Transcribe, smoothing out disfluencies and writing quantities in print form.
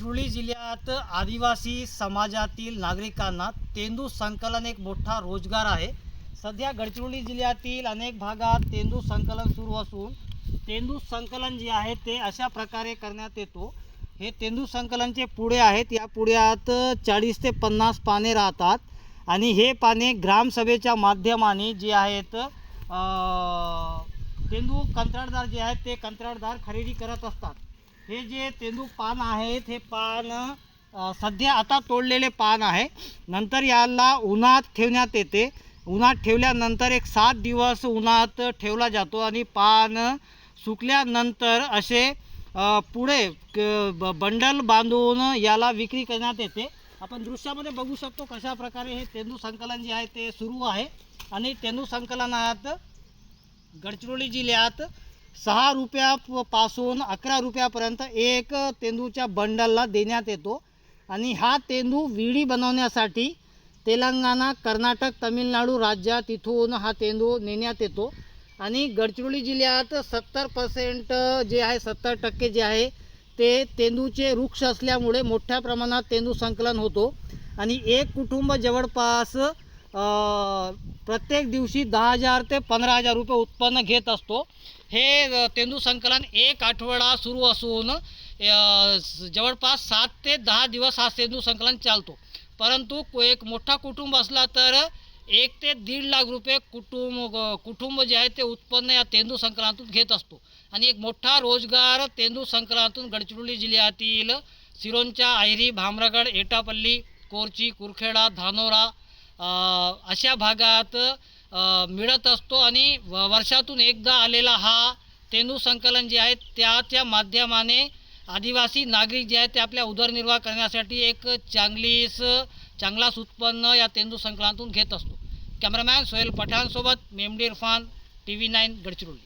गडचिरोली जिल्ह्यात आदिवासी समाजातील नागरिकांना तेंदू संकलन एक मोठा रोजगार आहे। सध्या गडचिरोली जिल्ह्यातील अनेक भागात तेंदू संकलन सुरू असून तेंदू संकलन जे आहे ते अशा प्रकारे करण्यात येतो। हे तेंदू संकलनचे पुढे आहेत। या पुढ्यात 40 ते 50 पाने राहतात आणि हे पाने ग्रामसभेच्या माध्यमाने जे आहेत तेंदू कंत्राटदार जे आहेत ते कंत्राटदार खरेदी करत असतात। हे जे तेंदू पान आहेत हे पान सध्या आता तोडलेले पान आहे। नंतर याला उन्हात ठेवण्यात येते। उन्हात ठेवल्यानंतर एक 7 दिवस उन्हात ठेवला जातो आणि पान सुकल्यानंतर असे पुढे बंडल बांधून याला विक्री करण्यात येते। आपण दृश्यामध्ये बघू शकतो कशा प्रकारे हे तेंदू संकलन जे आहे ते सुरू आहे आणि तेंदू संकलनात गडचिरोली जिल्ह्यात 6 रुपयापासून 11 रुपयापर्यंत एक तेंदूच्या बंडलला देण्यात येतो आणि हा तेंदू विडी बनवण्यासाठी तेलंगणा, कर्नाटक, तामिळनाडू राज्यात इथून हा तेंदू नेण्यात येतो आणि गडचिरोली जिल्ह्यात 70% जे आहे 70% जे आहे ते तेंदूचे वृक्ष असल्यामुळे मोठ्या प्रमाणात तेंदू संकलन होतो आणि एक कुटुंब जवळपास प्रत्येक दिवशी 10,000 ते 15,000 रुपये उत्पन्न घेत असतो। हे तेंदू संकलन एक आठवडा सुरू असून जवळपास 7 ते 10 दिवस हा तेंदू संकलन चालतो। परंतु एक मोठा कुटुंब असला तर 1 ते 1.5 लाख रुपये कुटुंब जे आहे ते उत्पन्न या तेंदू संकलनातून घेत असतो आणि एक मोठा रोजगार तेंदू संकलनातून गडचिरोली जिल्ह्यातील सिरोंचा, आहिरी, भामरागड, एटापल्ली, कोरची, कुरखेडा, धानोरा अशा भागात मिळत असतो आणि वर्षातून एकदा आलेला हा तेंदू संकलन जे आहे त्याच्या माध्यमाने आदिवासी नागरिक जे आहेत ते आपल्या उदरनिर्वाह करण्यासाठी एक चांगलाच उत्पन्न या तेंदू संकलनातून घेत असतो। कॅमेरामॅन सोहेल पठाणसोबत मेमडी इरफान, TV9 गडचिरोली।